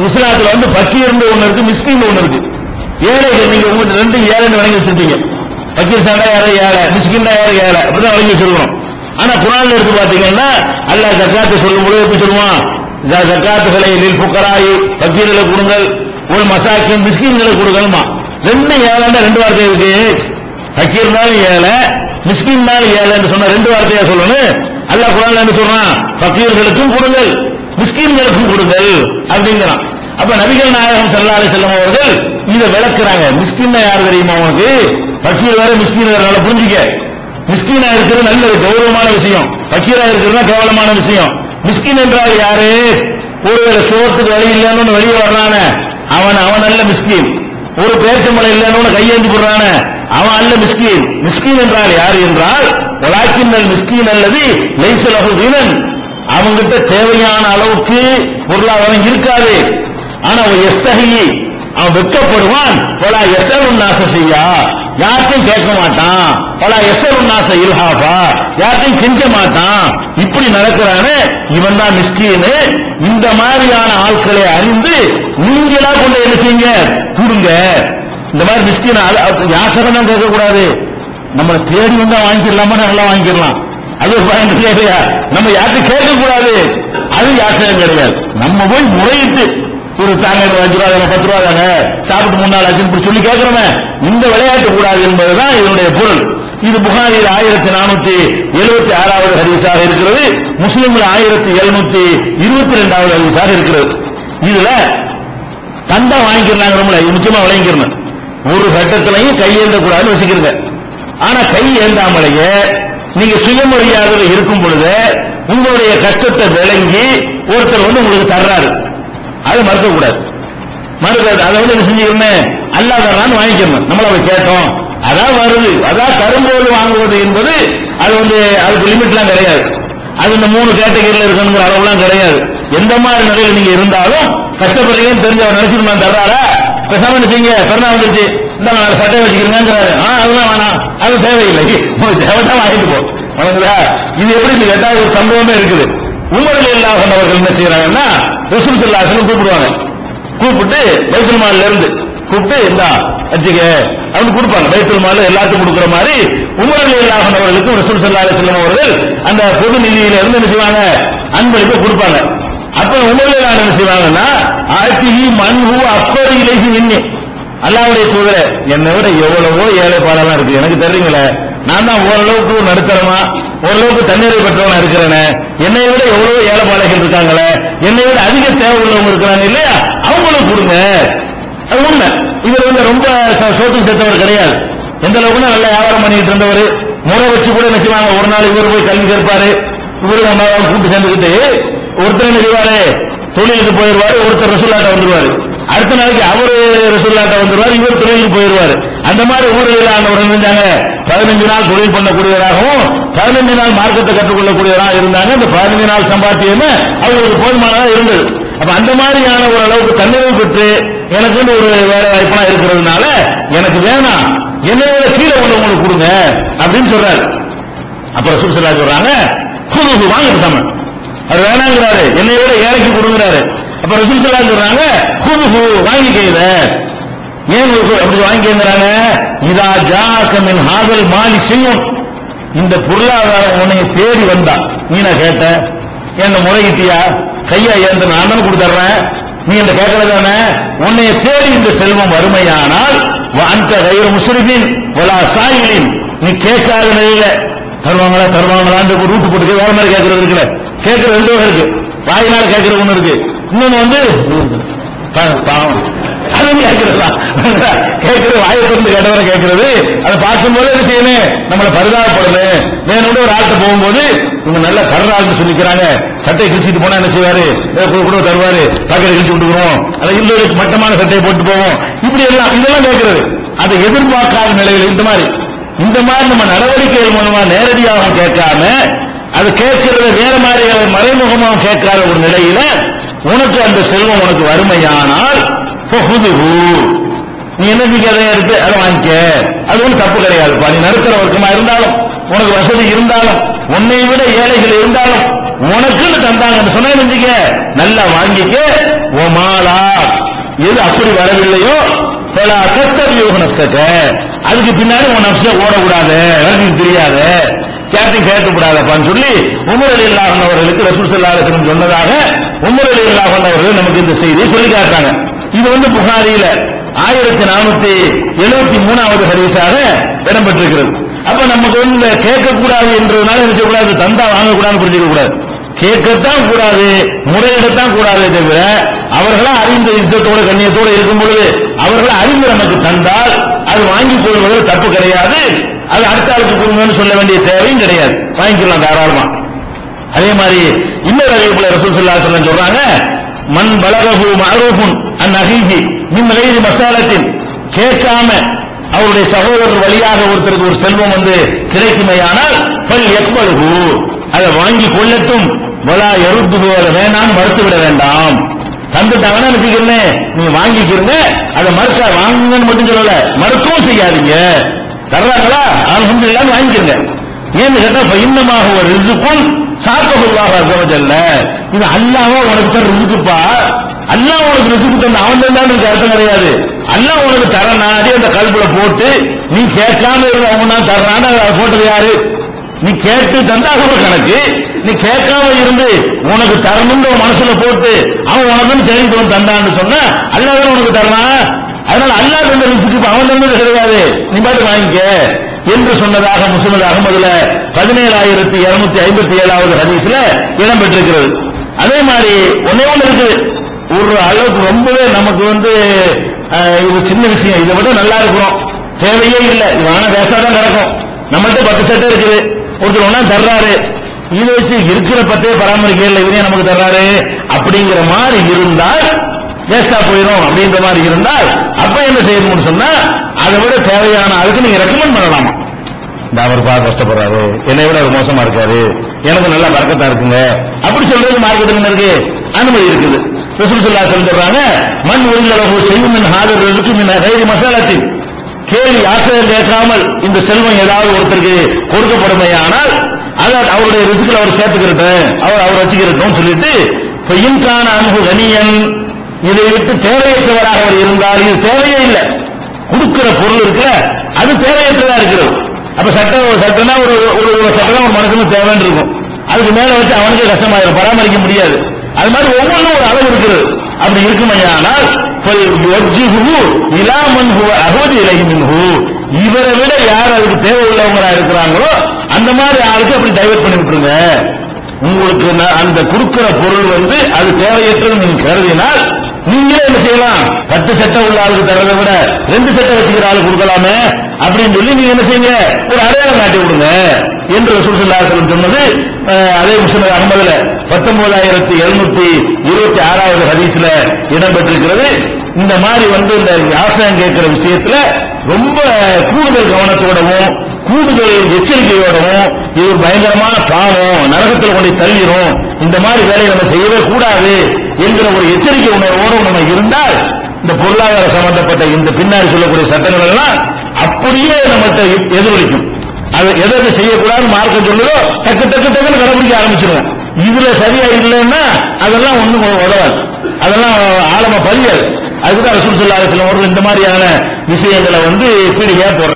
இஸ்லாத்துல வந்து பக்கீர்னு ஒண்ணு இருக்கு, மிஸ்கின் ஒண்ணு இருக்கு. ஏழைகள் நீங்க உங்க ரெண்டு ஏழைன்னு வழங்கி வச்சிருப்பீங்க. பக்கீர் சாண்டா யாரும் ஏழை, மிஸ்கின் யாரும் ஏழை, அப்படிதான் வழங்கி வச்சிருக்கணும். ஆனா குர்ஆன்ல இருக்கு பாத்தீங்கன்னா அல்லாஹ் ஜக்காத்தை சொல்லும் பொழுது எப்படி சொல்லுவான்? ஜக்காத்துகளை லில் ஃபுகராயி, பக்கீர்களை கொடுங்கள், ஒரு மசாக்கின் மிஸ்கின்களை கொடுக்கணுமா. ரெண்டு ஏழைன்னா ரெண்டு வார்த்தை இருக்கு. பக்கீர்னாலும் ஏழை, மிஸ்கின்னாலும் ஏழைன்னு சொன்ன ரெண்டு வார்த்தையா சொல்லணும். அல்லாஹ் குர்ஆன்ல என்ன சொல்றான்? பக்கீர்களுக்கும் கொடுங்கள், மிஸ்கின்களுக்கும் கொடுங்கள் அப்படிங்கிறான். அப்ப நபிகள் நாயகம் ஸல்லல்லாஹு அலைஹி வஸல்லம் அவர்கள் இதை விளக்குறாங்க. மிஸ்கின்னா யார் தெரியுமா உனக்கு? பக்கீர் வேற மிஸ்கின் வேற. நல்லா புரிஞ்சுக்க. மிஸ்கினா இருக்கிறது நல்லது, கௌரவமான விஷயம். பக்கீரா இருக்கிறது கேவலமான விஷயம். மிஸ்கின் என்றால் யாரு? ஒருவேளை சோத்துக்கு வழி இல்லைன்னு வெளியே வர்றான அவன் அல்ல மிஸ்கின். ஒரு பேச்சமலை இல்லைன்னு கையேந்தி போடுறான அவன் அல்ல மிஸ்கின். மிஸ்கின் என்றால் யாரு என்றால் வலாக்கின்னல் மிஸ்கின் அல்லது லைஸ லஹு கினன், அவங்கிட்ட தேவையான அளவுக்கு பொருளாதாரம் இருக்காது. ஆனா அவன் வெட்கப்படுவான். பல எசரும் நாச செய்யா, யார்த்தையும் கேட்க மாட்டான். பல எசரும் நாச இல்ஹாபா, யார்த்தையும் கெஞ்ச மாட்டான். இப்படி நடக்கிறானே இவன் தான் மிஸ்கீனு. இந்த மாதிரியான ஆட்களை அறிந்து நீங்களா கொண்டு என்ன செய்யுங்க, கொடுங்க. இந்த மாதிரி மிஸ்கீன யாசகம் தான் கேட்கக்கூடாது. நம்மளை தேடி வந்தா வாங்கிக்கலாமா, நல்லா வாங்கிக்கலாம். அது பயன் இல்லையா? நம்ம யார்கிட்ட கேட்கக்கூடாது, அது யாசகம் கிடையாது. நம்ம போய் முறையிட்டு ஒரு தாங்க 5 ரூபா 10 ரூபா தாங்க சாப்பிட்டு 3 நாள் ஆச்சுன்னு சொல்லி கேட்கிறவன் இந்த விளையாட்டு கூடாது என்பதுதான் இதனுடைய பொருள். இது புகாரில் 1476வது ஹதீஸாக இருக்கிறது. முஸ்லிம்ல 1722வது ஹதீஸாக இருக்கிறது. இதுல தந்தா வாங்கிக்கிறாங்க, ரொம்ப முக்கியமா விளங்கிக்கிறேன். ஒரு கட்டத்திலையும் கையேந்த கூடாதுன்னு வச்சுக்கிறீங்க. ஆனா கை ஏந்தாமலேயே நீங்க சுயமரியாதை இருக்கும் பொழுது உங்களுடைய கஷ்டத்தை விளங்கி ஒருத்தர் வந்து உங்களுக்கு தர்றாரு, அதை மறுக்கக்கூடாது. அதை வந்து என்ன செஞ்சுக்கணும், அல்லாதான் வாங்கிக்கணும். நம்மள அவரை கேட்டோம், அதான் வருது, அதான் தரும்போது வாங்குவது என்பது அது வந்து அதுக்கு லிமிட்லாம் கிடையாது. அது இந்த 3 கேட்டகரியில் இருக்கணுங்கிற அளவுலாம் கிடையாது. எந்த மாதிரி நிலையில் நீங்க இருந்தாலும் கஷ்டப்படுறீங்கன்னு தெரிஞ்ச அவர் நினைச்சிட்டு நான் தர்றாரா, பேசாம செய்யுங்க, பிறனா வந்துருச்சு இந்த சட்டை வச்சுக்கிறீங்கிறாரு. அதெல்லாம் வேணாம், அது தேவையில்லை, தேவைதான் வாங்கிட்டு போ. இது எப்படி கேட்டா ஒரு சம்பவமே இருக்குது. உமர் ரலியல்லாஹு அன்ஹு அவர்கள் என்ன செய்யறாங்கன்னா ரசூல் ஸல்லல்லாஹு அலைஹி வஸல்லம் கூப்பிடுவாங்க. கூப்பிட்டு பைத்துல் மால்ல இருந்து கூப்பிட்டு இந்தா வச்சுக்க அவங்க கொடுப்பாங்க. பைத்துல் மால் எல்லாத்துக்கும் கொடுக்குற மாதிரி உமர் ரலியல்லாஹு அன்ஹு அவர்களுக்கும் ரசூல் ஸல்லல்லாஹு அலைஹி வஸல்லம் அவர்கள் அந்த பொது நிதியில இருந்து என்ன செய்வாங்க, அன்பளிப்பை கொடுப்பாங்க. அப்ப உமர் ரலியல்லாஹு அன்ஹு என்ன செய்வாங்கன்னா ஆத்திஹி மன்ஹு அக்பர் இலைஹி மின்னி, அல்லாஹ்வுடைய தூதரே என்னை விட எவ்வளவோ ஏழை பாடலாம் இருக்கு, எனக்கு தெரியுங்களே, நான் தான் ஓரளவுக்கு நடுத்தரமா ஓரளவுக்கு தண்ணீரை பெற்றவனா இருக்கிறேன், என்னை விட எவ்வளவோ ஏழைப்பாளைகள் இருக்காங்களே, என்னை விட அதிக தேவை உள்ளவங்க இருக்கிறாங்க இல்லையா, அவங்களுக்கு கொடுங்க. அது உண்மை. இவர் வந்து ரொம்ப சோத்துக்கு சேர்த்தவர் கிடையாது. எந்த அளவுக்குன்னா நல்லா வியாபாரம் பண்ணிட்டு இருந்தவர். முறை வச்சு கூட நினைச்சுவாங்க. ஒரு நாள் இவர் போய் கல்வி கேட்பாரு, இவரு நம்ம கூட்டு சேர்ந்துக்கிட்டு ஒருத்தர் என்ன செய்வாரு, தொழிலுக்கு போயிடுவாரு, ஒருத்தர் ரசூலுல்லாஹ்ட்ட வந்துருவாரு. அடுத்த நாளைக்கு அவரு ரசூலுல்லாஹ்ட்ட வந்துருவாரு, இவர் தொழிலுக்கு போயிடுவாரு. அந்த மாதிரி ஊரில் ஆனவர் இருந்தாங்க. 15 நாள் தொழில் பண்ணக்கூடியவராகவும் 15 நாள் மார்க்கத்தை கற்றுக்கொள்ளக்கூடியவராக இருந்தாங்க. அந்த 15 நாள் சம்பாத்தியமே அவங்களுக்கு போதுமானதா இருந்தது. அப்ப அந்த மாதிரியான ஒரு அளவுக்கு தன்னிறைவு பெற்று எனக்கு ஒரு வேலை வாய்ப்பா இருக்கிறதுனால எனக்கு வேணாம், என்னையோட கீழே உள்ளவங்களுக்கு கொடுங்க அப்படின்னு சொல்றாரு. அப்ப ரசூல் ஸல்லல்லாஹு அலைஹி சொல்றாங்க குது வாங்கிட்டாம, அவர் வேணாங்கிறாரு, என்னையோட ஏழைக்கு கொடுங்கிறாரு. அப்ப ரசூல் ஸல்லல்லாஹு அலைஹி சொல்றாங்க குது வாங்கிக்கையில ஏன் அப்படி வாங்கிக்கிறாங்க, இதா ஜாக மின் ஹாதல் மாலி செய்யும், இந்த பொருளாதாரம் உன்னை தேடி வந்தா, நீ நான் கேட்ட என்ன முறையிட்டியா, கையா ஏந்த நான் கொடுத்துறேன், நீ என்ன கேட்கறதானே, உன்னை தேடி இந்த செல்வம் வறுமையானால் அந்த கையில முஸ்லிமின் வலா சாயிலின், நீ கேட்காத நிலையில தருவாங்களான்னு ஒரு ரூட்டு போட்டு வேற மாதிரி கேட்கறது இருக்குல்ல, கேட்கற 2 வகை இருக்கு. வாயினால் கேட்கற ஒண்ணு இருக்கு, இன்னொன்னு வந்து பாவம் கேட்கறது, வாயத்திலிருந்து கேட்டவரை கேட்கறது. அதை பார்க்கும்போது என்ன செய்யணும், நம்மளை பரிதாபப்படணும். வேணும்னு ஒரு ஆள்கிட்ட போகும்போது இவங்க நல்லா தர்றாருன்னு சொல்லிக்கிறாங்க, சட்டையை கிழிச்சிட்டு போனா என்ன செய்வாரு, கூட தருவாரு, பாக்கெட் கிழிச்சு விட்டுக்கிறோம், அதை இல்லைக்கு மட்டமான சட்டையை போட்டு போவோம், இப்படி எல்லாம் இதெல்லாம் கேட்கறது. அதை எதிர்பார்க்காத நிலையில் இந்த மாதிரி நம்ம நடவடிக்கைகள் மூலமா நேரடியாக கேட்காம அது கேட்கறத வேற மாதிரி மறைமுகமாக கேட்காத ஒரு நிலையில உனக்கு அந்த செல்வம் உனக்கு வறுமையானால் நீ என்ன அதை எடுத்து அதை வாங்கிக்க, அது ஒன்றும் தப்பு கிடையாது. நீ நடுத்தர வர்க்கமா இருந்தாலும் உனக்கு வசதி இருந்தாலும் உன்னை விட ஏழைகள் இருந்தாலும் உனக்குன்னு தந்தாங்க சொன்ன நல்லா வாங்கிக்க. ஓ மாலா எது அப்படி வரவில்லையோ பல கத்தவியோகனஸ்தக அதுக்கு பின்னாடி உன் நப்ச ஓடக்கூடாது, எனக்கு தெரியாது, கேட்டையும் கேட்கக்கூடாதப்பான்னு சொல்லி உமர் ரலியல்லாஹு அன்ஹு அவர்களுக்கு ரசூல் ஸல்லல்லாஹு அலைஹி வஸல்லம் சொன்னதாக உமர் ரலியல்லாஹு அன்ஹு அவர்கள் நமக்கு இந்த செய்தியை சொல்லி காட்டுறாங்க. இது புகாரியில 1473வது ஹதீஸாக இடம்பெற்றிருக்கிறது. அப்ப நமக்கு கேட்கக்கூடாது என்றதுனால இருக்கக்கூடாது, தந்தா வாங்கக்கூடாதுன்னு புரிஞ்சுக்க கூடாது. கேட்கத்தான் கூடாது, முறையிடத்தான் கூடாதே தவிர அவர்களா அறிந்த யுத்தத்தோட கண்ணியத்தோட இருக்கும் பொழுது அவர்களா அறிந்து நமக்கு தந்தால் அது வாங்கிக் கொள்வதில் தப்பு கிடையாது. அது அடுத்த ஆளுக்கு கொடுங்கன்னு சொல்ல வேண்டிய தேவையும் கிடையாது, வாங்கிக்கலாம் தாராளமா. அதே மாதிரி இன்னொரு அறிவிப்புல ரசூல் ஸல்லல்லாஹு அலைஹி வஸல்லம் சொல்றாங்க, மன் பலகஹு மஅரூஃபுன் அன் அஹீஹி மின் கைரி மஸாலத்தின், கேட்காம அவருடைய சகோதரர் வழியாக ஒருத்தருக்கு ஒரு செல்வம் கிடைக்குமையானால் பல் யக்பலுஹு, அதை வாங்கி கொள்ளட்டும், வலா யருத்துஹு, அதை வேணாம் மறுத்து விட வேண்டாம். தந்துட்டாங்கன்னா நினைக்கிறேன் நீங்க வாங்கிக்கிறீங்க, அதை மறுக்க வாங்குங்கன்னு மட்டும் சொல்லல, மறுக்கவும் செய்யாதீங்க. தர்றாங்களா அல்ஹம்துலில்லாஹ் வாங்கிக்கிறங்க. ஏன்னு கேட்டா இன்னமாக ஒரு ரிஸ்குன் சாத்தஹுல்லாஹு அஸ்ஸ வஜல்ல, இது அல்லாஹ் உனக்கு தர ரிஸ்குப்பா, அல்லாஹ் உனக்கு ரிஸ்கு தந்த அவன் தான் அர்த்தம் கிடையாது. அல்லாஹ் உனக்கு தரனாடி அந்த கல்புல போட்டு நீ கேட்காம இருந்த அவன் தான் தர்றான்னு அதை போட்டது யாரு? நீ கேட்டு தந்தா ஒரு கணக்கு, நீ கேட்காம இருந்து உனக்கு தரணும்னு மனசுல போட்டு அவன் உனக்கு தெரிந்து தந்தான்னு சொன்னா அல்லாஹ் உனக்கு தரலாம். அதனால அல்லாஹ் தந்த ரிஸ்கு அவன் தந்தது கிடையாது, நீ பாட்டு வாங்கிக்க என்று சொன்னதாக முஸ்லிம் அஹ்மதுல 17257வது ஹதீஸ்ல இடம்பெற்றிருக்கிறது. அதே மாதிரி ஒன்னே ஒன்று இருக்கு, ஒரு அளவுக்கு ரொம்பவே நமக்கு இது சின்ன விஷயம், இதை விட நல்லா இருக்கிறோம், தேவையே இல்லை, இது வேணா வேஸ்டாதான் கிடக்கும். நம்மள்ட்ட 10 சட்டை இருக்குது, ஒருத்தர் ஒன்னா தர்றாரு, இதை வச்சு இருக்கிற 10 பராமரிக்க இல்லை, இவனே நமக்கு தர்றாரு அப்படிங்கிற மாதிரி இருந்தால் வேஸ்டா போயிடும். அப்படின்ற மாதிரி இருந்தால் அப்ப என்ன செய்யணும்னு சொன்னா அதை விட தேவையான அதுக்கு நீங்க ரெக்கமெண்ட் பண்ணலாமா, இந்த அவர் பார்க்க கஷ்டப்படுறாரு, என்னை விட அவர் மோசமா இருக்காரு, எனக்கு நல்லா பறக்கத்தா இருக்குங்க அப்படி சொல்றது மார்க்கெட்டிங் இருக்கு, அனுமதி இருக்குது. ரசூல் ஸல்லல்லாஹு அலைஹி வஸல்லம் சொல்றாங்க, மன் உரிலஹு ஷைஉன் மின் ஹாதர் ரிஸ்கி மின் கைரி மஸாலத்தின், கேள்வி ஆசையை கேட்காமல் இந்த செல்வம் ஏதாவது ஒருத்தருக்கு கொடுக்கப்படுமையானால் அதை அவருடைய ரிஸ்கில் அவர் சேர்த்துக்கிறட்டும், அவர் வச்சுக்கிறட்டும் சொல்லிட்டு இன்கான அன்பு கனியன், இதை விட்டு தேவையற்றவராக அவர் இருந்தால், இது தேவையே இல்லை, கொடுக்கிற பொருள் இருக்குல்ல அது தேவையற்றதா இருக்கிறது. அப்ப சட்டம்னா ஒரு சட்டம் ஒரு மனுஷனுக்கு தேவைன்னு இருக்கும், அதுக்கு மேல வச்சு அவனுக்கு கஷ்டமாயிரும், பராமரிக்க முடியாது. அது மாதிரி ஒவ்வொன்றும் ஒரு அளவு இருக்கிறது. அப்படி இருக்குமையானால் இவரை விட யார் அதுக்கு தேவை உள்ளவங்களா இருக்கிறாங்களோ அந்த மாதிரி ஆளுக்கு அப்படி டைவர்ட் பண்ணி விட்டுருங்க. உங்களுக்கு அந்த கொடுக்கிற பொருள் அது தேவையற்றது நீங்க கருதினால் நீங்களே என்ன செய்யலாம், 10 சட்டை உள்ள ஆளுக்கு தரதை விட 2 சட்டை வச்சுக்கிற ஆளு கொடுக்கலாமே அப்படின்னு சொல்லி நீங்க என்ன செய்யுங்க, ஒரு அடையாளம் காட்டி விடுங்க என்று ரசூல் ஸல்லல்லாஹு அலைஹி வஸல்லம் சொன்னது. அதே முஸ்லிம் அஹ்மதுல 19726வது ஹதீஸ்ல இடம்பெற்றிருக்கிறது. இந்த மாதிரி இந்த யாசகம் கேட்கிற விஷயத்துல ரொம்ப கூடுதல் கவனத்தோடவும் கூடுதல் எச்சரிக்கையோடவும், இது ஒரு பயங்கரமான பாவம், நரகத்தில் கொண்டு தள்ளிடும், இந்த மாதிரி வேலையை நம்ம செய்யவே கூடாது என்கிற ஒரு எச்சரிக்கை உணர்வோடு நம்ம இருந்தால் இந்த பொருளாதார சம்பந்தப்பட்ட இந்த பின்னாடி சொல்லக்கூடிய சட்டங்கள் எல்லாம் அப்படியே நம்மகிட்ட எதிரொலிக்கும். அது எதை செய்யக்கூடாது மார்க்கம் சொல்லுதோ டக்கு கடைபிடிக்க ஆரம்பிச்சிருவோம். இதுல சரியா இல்லைன்னா அதெல்லாம் ஒண்ணும் உதவாது, அதெல்லாம் ஆழமா பதியாது. அதுக்குதான் ரசூல் ஸல்லல்லாஹு அலைஹி வஸல்லம் இந்த மாதிரியான விஷயங்களை பீடிகையா போடுறாங்க.